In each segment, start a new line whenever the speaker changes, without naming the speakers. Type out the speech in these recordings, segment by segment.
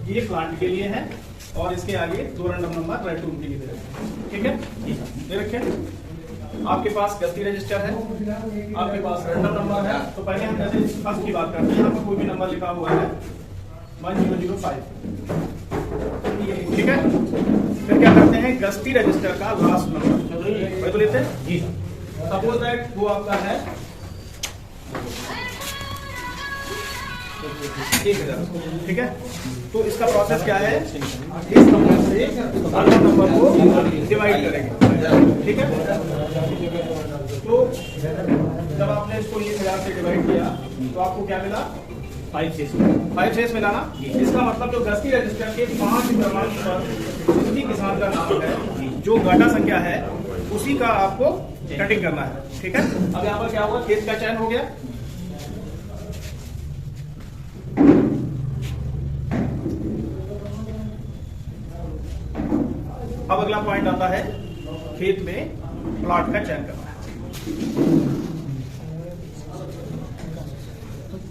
ये प्लांट के लिए है और इसके आगे 2 रैंडम नंबर रेड टून के लिए दे रखे हैं। ठीक है, दे रखे। आपके पास गस्ती रजिस्टर है, आपके पास रैंडम नंबर है। तो पहले हम जैसे फर्स्ट की बात करते हैं, यहाँ पर कोई भी नंबर लिखा हुआ है 1005। ठीक है, फिर क्या करते हैं, गस्ती रजिस्टर का लास्ट नंबर वही तो लेते हैं जी। सपोज दैट वो आपका है 1000। ठीक है, तो इसका प्रोसेस क्या है, इस नंबर से अगले नंबर को डिवाइड करेंगे। ठीक है, तो जब आपने इसको 1000 से डिवाइड किया तो आपको क्या मिला, 5 मिला ना। इसका मतलब जो गस्ती रजिस्टर के 5 क्रमांक पर उसी किसान का नाम है, जो घाटा संख्या है उसी का आपको कटिंग करना है। ठीक है, अब यहाँ पर क्या हुआ, खेत का चयन हो गया। अब अगला पॉइंट आता है, खेत में प्लॉट का चयन करना है।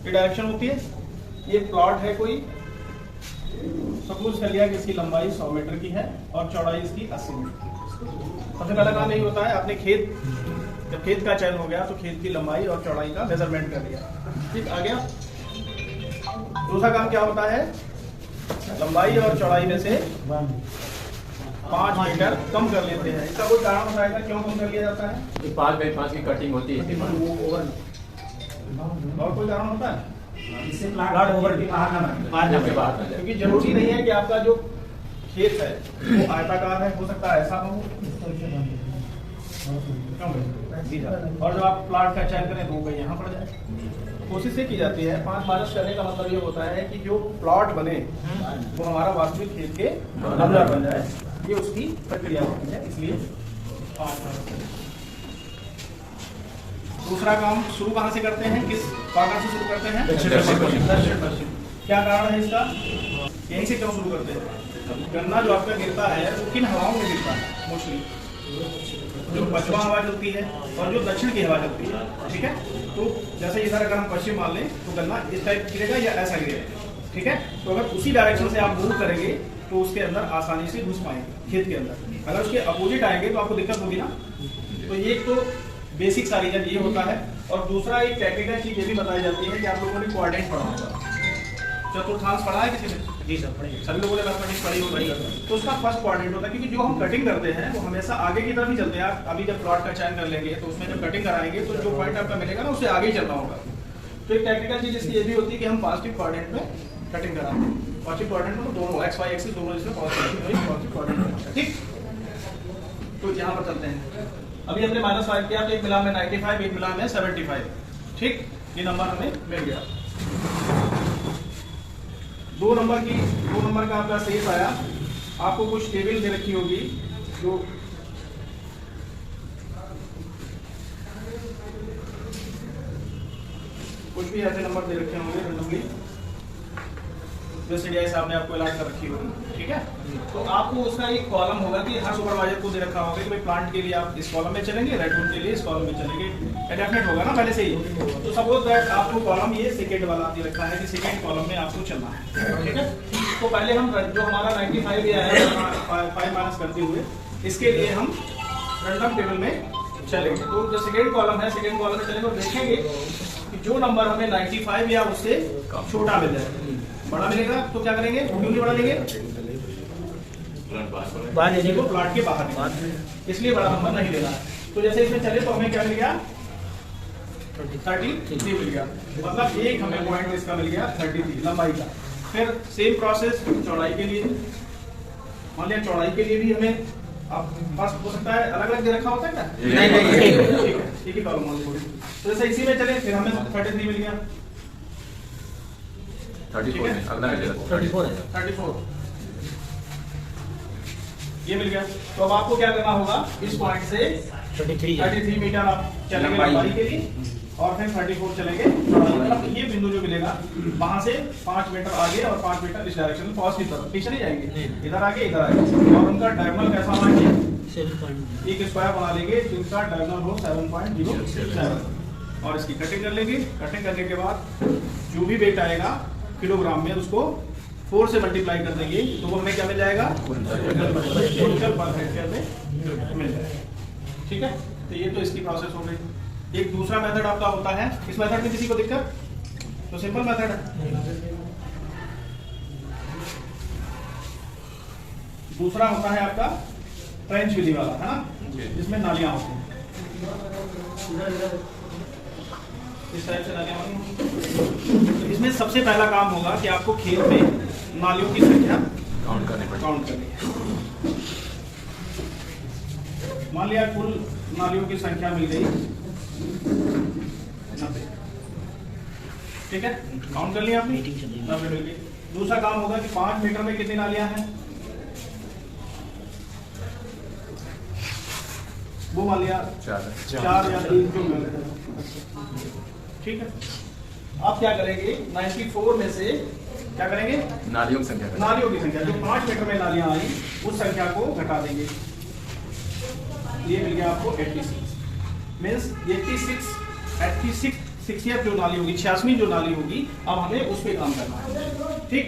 ये डायरेक्शन होती है, ये प्लॉट है कोई, सपोज कर लिया कि इसकी लंबाई 100 मीटर की है और चौड़ाई इसकी 80 मीटर की। सबसे पहला काम यही होता है, आपने जब खेत का चयन हो गया तो खेत की लंबाई और चौड़ाई का मेजरमेंट कर लिया। ठीक, आ गया। दूसरा काम क्या होता है, लंबाई और चौड़ाई में से 5 मीटर कम कर लेते हैं। इसका कोई कारण बताएगा क्यों कम कर लिया जाता है?
5x5 की कटिंग होती है,
और कोई कारण होता है?
इससे प्लाट ओवर
क्योंकि जरूरी नहीं है कि आपका जो खेत है वो आयताकार है, हो सकता है ऐसा हो। और जब आप प्लाट का चयन करें तो वो यहाँ पड़ जाए। कोशिश ये की जाती है, 5 माइनस करने का मतलब ये होता है कि जो प्लॉट बने वो हमारा वास्तविक खेत के अंदर बन जाए। ये उसकी प्रक्रिया होती है, इसलिए 5। दूसरा काम शुरू कहां से करते हैं, किस कॉर्नर से शुरू करते हैं? दक्षिण पश्चिम। क्या कारण है इसका, यहीं से क्यों शुरू करते हैं? गन्ना जो आपका गिरता है वो किन हवाओं में गिरता है? मोस्टली जो पश्चिमा हवा चलती है और जो दक्षिण की हवा चलती है। ठीक है, तो जैसे इधर अगर हम पश्चिम मान लें तो गन्ना इस टाइप गिरेगा या ऐसा गिरेगा। ठीक है, तो अगर उसी डायरेक्शन से आप मूव करेंगे तो उसके अंदर आसानी से घुस पाएंगे खेत के अंदर। अगर उसके अपोजिट आएंगे तो आपको दिक्कत होगी ना। तो ये तो बेसिक सा रीजन ये होता है। और दूसरा एक टेक्निकल चीज ये भी बताई जाती है कि आप लोगों ने कोऑर्डिनेट पढ़ा होगा, चतुर्थांश पढ़ा है किसी ने?
जी सर, पढ़िए।
सभी लोगों ने मैथमेटिक्स पढ़ी होगी। तो उसका फर्स्ट कोऑर्डिनेट होता है, क्योंकि जो हम कटिंग करते हैं वो हमेशा आगे की तरफ ही चलते हैं। अभी जब प्लॉट का चयन कर लेंगे तो उसमें जब कटिंग कराएंगे तो जो पॉइंट आपका मिलेगा ना उससे आगे ही चलना होगा। तो एक टेक्निकल चीज इसकी ये भी होती है कि हम पॉजिटिव कोऑर्डिनेट में कटिंग कराते हैं। पॉजिटिव कोऑर्डिनेट में दोनों एक्स वाई एक्सिस दोनों इसमें पॉजिटिव कोऑर्डिनेट। ठीक, तो यहाँ पर चलते हैं। अभी हमने -5 किया तो एक मिला में 95, एक मिला में 75। ठीक, ये नंबर हमें मिल गया। 2 नंबर का आपका शेष आया। आपको कुछ टेबल दे रखी होगी जो कुछ भी ऐसे नंबर दे रखे होंगे रैंडमली, जो सीडीआई साहब ने आपको अलॉट कर रखी होगी। ठीक है, तो आपको उसका एक कॉलम होगा कि हर सुपरवाइजर को दे रखा होगा कि भाई प्लांट के लिए आप इस कॉलम में चलेंगे, रेडवुड के लिए इस कॉलम में चलेंगे। डेफिनेट होगा ना पहले से ही। तो सपोज दैट आपको कॉलम ये सेकंड वाला दे रखा है कि सेकंड कॉलम में आपको चलना है। ठीक है, तो पहले हम जो हमारा 95 दिया है 5 माइनस करते हुए, इसके लिए हम रैंडम टेबल में चलेंगे। तो जो सेकंड कॉलम है, सेकंड कॉलम में चलेंगे और देखेंगे कि जो नंबर हमें 95 या उससे छोटा मिल जाए, बड़ा मिलेगा तो क्या करेंगे, क्यों नहीं बड़ा लेंगे, प्लॉट के बाहर, इसलिए बड़ा नंबर नहीं लेना है। तो जैसे इसमें चले तो हमें क्या मिल गया, 33 मिल गया। मतलब एक हमें पॉइंट इसका मिल गया 33 लंबाई का। फिर सेम प्रोसेस चौड़ाई के लिए, मान लिया चौड़ाई के लिए भी हमें आप फर्स्ट हो सकता है अलग अलग दे रखा होता है क्या? नहीं, ठीक है कॉलम मान लो। तो जैसे इसी में चले फिर हमें 33 मिल गया। 34 ये मिल गया। तो अब आपको क्या करना होगा, इस पॉइंट से 33 मीटर आप चलेंगे लंबाई के लिए और फिर 34 चलेंगे। मतलब ये बिंदु जो मिलेगा वहां से 5 मीटर आगे और 5 मीटर इस डायरेक्शन में पॉजिटिव तरफ पीछे नहीं जाएंगे, इधर आगे इधर आगे। और उनका डायगोनल कैसा होना चाहिए, एक स्क्वायर बना लेंगे जिनका डायगोनल हो 7.07 और इसकी कटिंग कर लेंगे। कटिंग करने के बाद जो भी वेट आएगा किलोग्राम में उसको 4 से मल्टीप्लाई कर देंगे तो वो हमें क्या मिल जाएगा, क्विंटल पर हेक्टेयर में मिल जाएगा। ठीक है, तो ये तो इसकी प्रोसेस हो गई। एक दूसरा मेथड आपका होता है, इस मेथड में किसी को दिक्कत, तो सिंपल मेथड है। दूसरा होता है आपका ट्रेंच विधि वाला, है ना, जिसमें नालियां होती हैं, इस टाइप से नालियां होती हैं। इसमें सबसे पहला काम होगा कि आपको खेत में नालियों की संख्या काउंट करनी है। मान लिया कुल नालियों की संख्या मिल गई 90, ठीक है, काउंट कर लिया आपने 90 मिल गई। दूसरा काम होगा कि 5 मीटर में कितनी नालियां हैं, वो मान लिया 4 या 3 जो मिल रहे हैं। ठीक है, आप क्या करेंगे, 94 में से क्या करेंगे, नालियों की संख्या जो 5 मीटर में नालियां आई उस संख्या को घटा देंगे। ये मिल गया आपको 86, मीन्स 86 जो नाली होगी, 86वीं जो नाली होगी, अब हमें उस पर काम करना है। ठीक,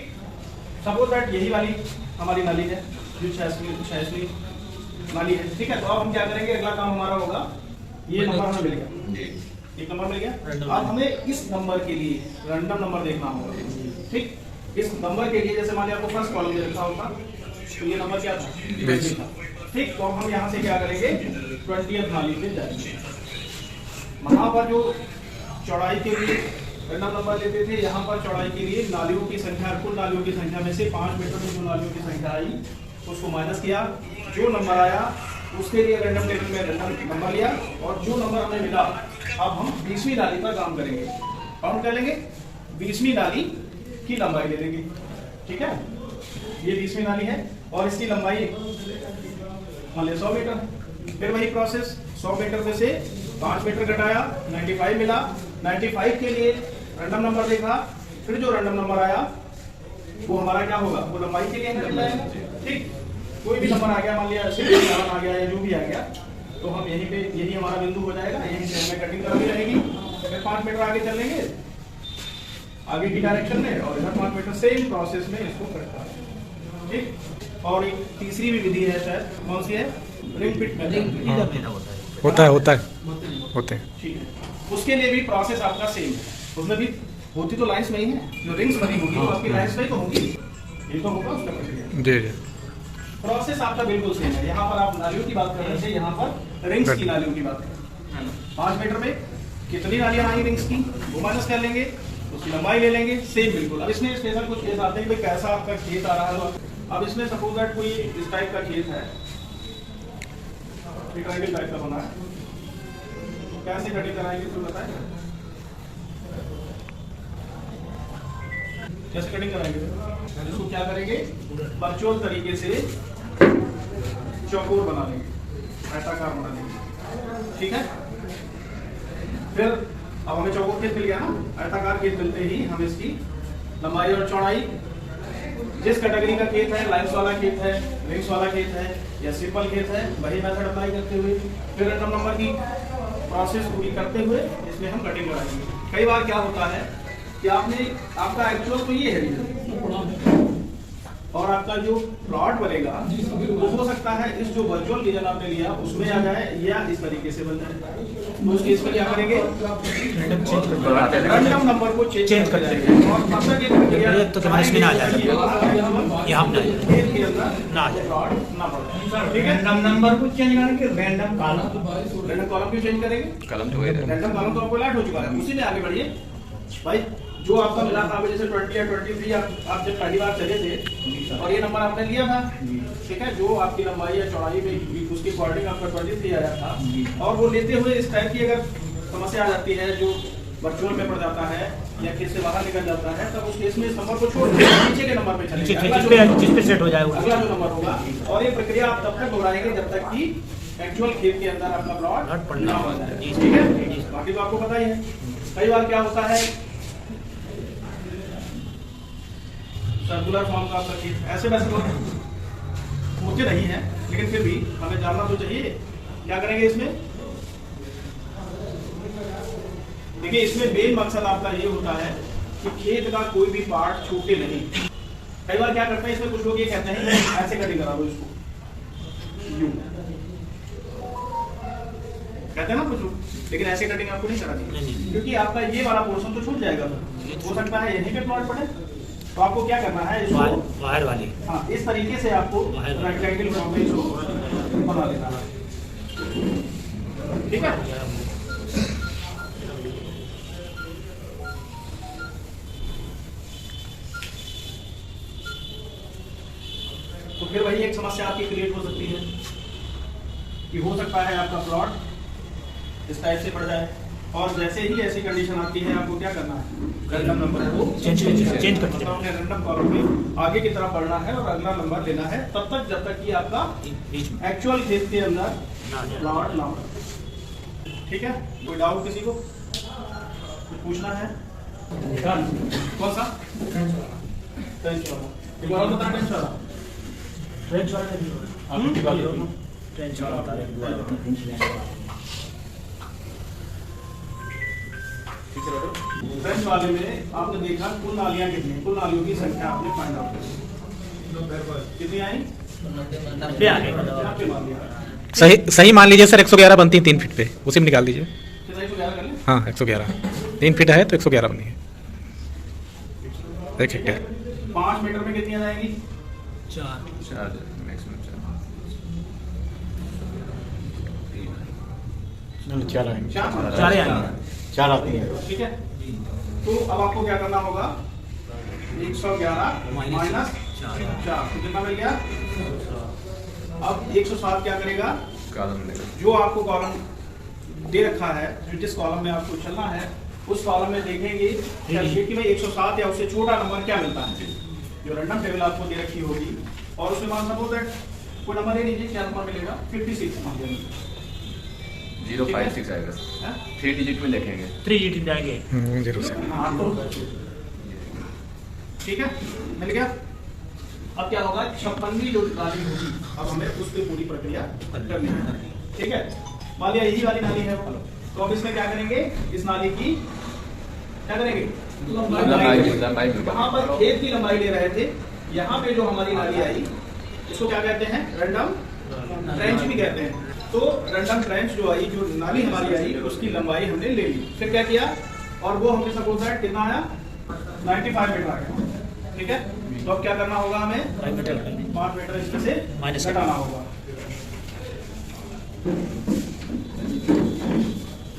सपोज दैट यही वाली हमारी नाली है जो 86वीं नाली है। ठीक है, तो अब हम क्या करेंगे, अगला काम हमारा होगा, ये नंबर हमें मिल गया, एक नंबर मिल गया। अब हमें इस नंबर के लिए रैंडम नंबर देखना होगा। ठीक, इस नंबर के लिए जैसे मान लिया आपको फर्स्ट कॉलम में लिखा होगा, तो ये नंबर क्या था, ठीक, तो हम यहाँ से क्या करेंगे, 20th नाली पे जाएंगे। वहां पर जो चौड़ाई के लिए रैंडम नंबर लेते थे, यहाँ पर चौड़ाई के लिए नालियों की संख्या, कुल नालियों की संख्या में से 5 मीटर में जो नालियों की संख्या आई उसको माइनस किया, जो नंबर आया उसके लिए रैंडम टेबल में रैंडम नंबर लिया, और जो नंबर हमें मिला अब हम 20वीं नाली पर काम करेंगे, काउंट कर लेंगे, 20वीं नाली की लंबाई ले लेंगे। ठीक है, ये 20वीं नाली है और इसकी लंबाई मान लिया 100 मीटर। फिर वही प्रोसेस, 100 मीटर में से 5 मीटर घटाया, 95 मिला, 95 के लिए रैंडम नंबर देखा, फिर जो रैंडम नंबर आया वो हमारा क्या होगा, वो लंबाई के लिए निकल जाएगा। ठीक, कोई भी नंबर आ गया, मान लिया 7 आ गया या जो भी आ गया, तो हम यहीं पे, यही हमारा बिंदु हो जाएगा, यहीं से हमें कटिंग करनी रहेगी। फिर 5 मीटर आगे चल लेंगे आगे की डायरेक्शन में, और इधर 5 मीटर सेम प्रोसेस में इसको करता है। ठीक, और एक तीसरी भी विधि है, शायद कौन सी है, रिंग पिट मेथड
होता है।
ठीक है, उसके लिए भी प्रोसेस आपका सेम है, उसमें भी होती तो लाइंस में ही है, जो रिंग्स बनी होगी वो आपकी लाइंस में ही तो होगी, ये तो होगा उसका प्रक्रिया।
जी,
प्रोसेस आपका बिल्कुल सेम है। यहाँ पर आप नालियों की बात कर रहे थे, यहाँ पर रिंग्स की नालियों की बात कर रहे हैं। 5 मीटर में कितनी नालियां आई रिंग्स की, वो माइनस कर लेंगे, उसकी लंबाई ले लेंगे, सेम बिल्कुल। अब इसमें स्पेशल कुछ केस आते हैं कि कैसा आपका खेत आ रहा है। अब इसमें सपोज दैट कोई इस टाइप का खेत है, ट्रायंगल टाइप का बना है, तो कैसे कटिंग कराएंगे तो बताएं, कैसे कटिंग कराएंगे, इसको क्या करेंगे, वर्चुअल तरीके से चौकोर बना लेंगे, आयताकार बना लेंगे। ठीक है, फिर अब हमें चौकोर खेत मिल गया ना, आयताकार खेत मिलते ही हम इसकी लंबाई और चौड़ाई, जिस कैटेगरी का खेत है, लाइन्स वाला खेत है, रिंग्स वाला खेत है या सिंपल खेत है, वही मेथड अप्लाई करते हुए फिर रैंडम नंबर की प्रोसेस पूरी करते हुए इसमें हम कटिंग कराएंगे। कई बार क्या होता है कि आपका एक्चुअल तो ये है, और आपका जो प्लॉट बनेगा वो हो सकता है इस जो वर्चुअल रीजन आपने लिया उसमें आ जाए या इस तरीके से बन जाए। तो उस केस में क्या करेंगे, रैंडम नंबर को चेंज कर देंगे और तब तक ये प्रक्रिया तो तुम्हारे इसमें ना आ जाएगा, ये हम ना आ जाए। ठीक है, रैंडम नंबर को चेंज करेंगे, रैंडम कॉलम क्यों चेंज करेंगे, रैंडम कॉलम तो आपको अलर्ट हो चुका है, उसी में आगे बढ़िए भाई। जो आपका मिला था जैसे 20 या 23 आप जब पहली बार चले थे और ये नंबर आपने लिया था, ठीक है, जो आपकी लंबाई या चौड़ाई में उसके अकॉर्डिंग आपका 23 आया था, और वो लेते हुए इस टाइप की अगर समस्या आ जाती है जो वर्चुअल में पड़ जाता है या खेत से बाहर निकल जाता है, तब उस केस में इस नंबर को छोड़ नीचे के नंबर पे चलेंगे, जिस पे सेट हो जाएगा अगला जो नंबर होगा। और ये प्रक्रिया आप तब तक दोहराएंगे जब तक कि एक्चुअल खेत के अंदर आपका प्लॉट ना हो जाए। ठीक है, बाकी तो आपको पता ही है। कई बार क्या होता है, सर्कुलर फॉर्म का आपका खेत, ऐसे वैसे होते नहीं है, लेकिन फिर भी हमें जानना तो चाहिए। क्या करेंगे इसमें, देखिए इसमें मेन मकसद आपका ये होता है कि खेत का कोई भी पार्ट छूटे नहीं। कई बार क्या करते हैं इसमें कुछ लोग ये कहते हैं ऐसे कटिंग करा दो इसको, यूं कहते हैं ना कुछ लोग, लेकिन ऐसे कटिंग आपको नहीं करानी, क्योंकि आपका ये वाला पोर्शन तो छूट जाएगा। हो सकता है यहीं पे प्लॉट पड़े, तो आपको क्या करना है इसको
बाहर वाली,
हाँ इस तरीके से आपको रेक्टेंगल फॉर्म में इसको बना लेना है, ठीक है। तो फिर वही एक समस्या आपकी क्रिएट हो सकती है कि हो सकता है आपका प्लॉट इस टाइप से पड़ जाए, और जैसे ही ऐसी कंडीशन आती है आपको क्या करना है, रैंडम नंबर है वो
चेंज कर
रैंडम कॉलम में आगे की तरफ बढ़ना है और अगला नंबर लेना है, तब तक जब तक कि आपका एक्चुअल खेत के अंदर प्लॉट ना हो, ठीक है। कोई डाउट किसी को, कुछ पूछना है? कौन सा टेंस वाला, एक बार बता टेंस वाला,
ट्रेंच वाला
आपकी बात करो।
ट्रेंच वाला बता रहे हैं।
फ्रेंच वाले में आपने देखा कुल नालियां कितनी, कुल नालियों की संख्या आपने फाइंड आउट की, कितनी आई?
90 आ गए।
90 मान लिया।
सही मान लीजिए सर 111 बनती है 3 फीट पे, उसी में निकाल दीजिए।
कितना 111 कर ले?
हाँ 111, 3 फीट है तो 111 बनी है 1 हेक्टेयर।
5 मीटर में कितनी आ जाएंगी?
4 मैक्सिमम
4 आएंगे,
4 आएंगे।
4 आती है।
ठीक है। तो अब आपको क्या करना होगा, 111 माइनस 4 कितना मिल गया? अब 107 क्या करेगा,
कॉलम लेगा,
जो आपको कॉलम दे रखा है, जिस कॉलम में आपको चलना है उस कॉलम में देखेंगे कि भाई 107 या उससे छोटा नंबर क्या मिलता है, जो रैंडम टेबल आपको दे रखी होगी, और उसमें मान सपोज दैट कोई नंबर ले लीजिए, क्या नंबर मिलेगा? 56 मान लीजिए,
056 आएगा, 3 डिजिट में लिखेंगे,
3 डिजिट जाएंगे।
0 से।
हाँ तो ठीक है, मिल गया। अब क्या होगा, 56वीं जो नाली होगी, अब हमें उस पर पूरी प्रक्रिया करनी है, ठीक है। मान लिया यही वाली नाली है, तो अब इसमें क्या करेंगे, इस नाली की क्या करेंगे,
लंबाई
वहां पर खेत की लंबाई ले रहे थे, यहाँ पे जो हमारी नाली आई इसको क्या कहते हैं, रैंडम ट्रेंच भी कहते हैं। तो रैंडम ट्रेंच जो आई, जो नाली हमारी आई, उसकी लंबाई हमने ले ली, फिर क्या किया, और वो हमने सपोज दैट कितना आया, 95 मीटर आ गया, ठीक है। तो अब क्या करना होगा, हमें 5 मीटर इसमें से
माइनस
घटाना होगा।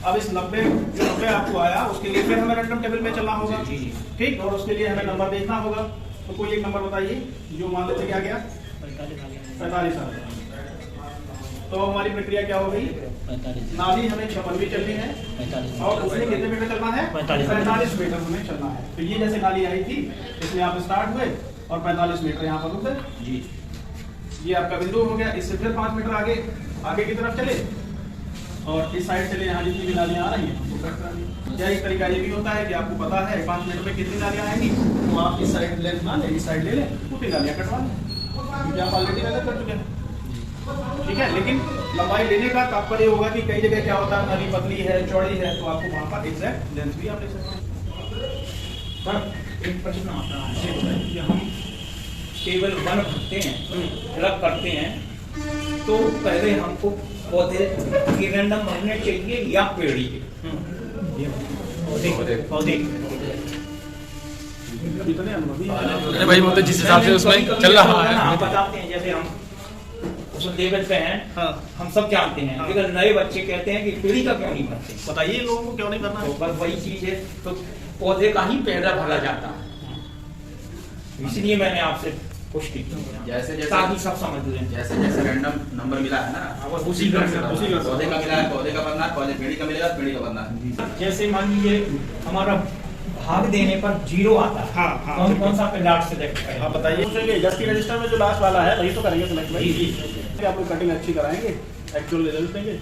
अब इस 90 आपको आया, उसके लिए फिर हमें रैंडम टेबल में चलना होगा, ठीक, और उसके लिए हमें नंबर देखना होगा। तो कोई एक नंबर बताइए, जो मान लेते क्या गया, 45 आ गया। तो हमारी प्रक्रिया क्या हो गई, नाली हमें 56वीं चलनी है, और उसमें कितने मीटर चलना है, 45 मीटर हमें चलना है। तो ये जैसे नाली आई थी, इसमें आप स्टार्ट हुए और 45 मीटर यहाँ पर रुक गए, ये आपका बिंदु हो गया। इससे फिर 5 मीटर आगे की तरफ चले, और इस साइड चले, यहाँ जितनी भी नालियाँ आ रही हैं हमको कट करा दी। क्या एक तरीका ये भी होता है कि आपको पता है 5 मीटर में कितनी नालियाँ आएंगी, तो आप इस साइड लेंथ ना लें, इस साइड ले लें, उतनी नालियाँ कटवा लें, क्योंकि आप ऑलरेडी मेहनत कर चुके हैं, ठीक है। लेकिन लंबाई लेने का तात्पर्य होगा कि कई जगह क्या होता है, नाली पतली है, चौड़ी है, तो आपको वहाँ पर एग्जैक्ट लेंथ भी आप ले सकते हैं।
सर एक प्रश्न आता है कि हम टेबल 1 भरते हैं, अलग करते हैं, तो पहले हमको पौधे की रैंडम भरने चाहिए या पेड़ी के?
पौधे
कितने अनुभवी हैं?
अरे भाई वो तो जिस हिसाब से उसमें चल रहा है।
हम बताते हैं, जैसे हम उस टेबल पे हैं,
हाँ,
हम सब जानते हैं,
हाँ।
लेकिन नए बच्चे कहते हैं कि पेड़ी का क्यों नहीं भरते?
बताइए इन लोगों को क्यों नहीं करना
तो बस वही चीज है, तो पौधे का ही पैदा भरा जाता है, इसलिए मैंने आपसे पुष्टि की,
जैसे
ताकि सब समझ लें।
जैसे जैसे रैंडम नंबर मिला है ना,
उसी का
पौधे का मिला है, पौधे का बनना है, पौधे पेड़ी का मिलेगा, पेड़ी का बनना है।
जैसे मान लीजिए हमारा भाग देने पर 0 आता है,
हाँ, हाँ,
कौन सा प्लाट सेलेक्ट करें?
आप बताइए। पूछेंगे जस्ट की रजिस्टर में जो लास्ट वाला है वही तो करेंगे सिलेक्ट भाई, आप लोग कटिंग अच्छी कराएंगे, एक्चुअल रिजल्ट देंगे।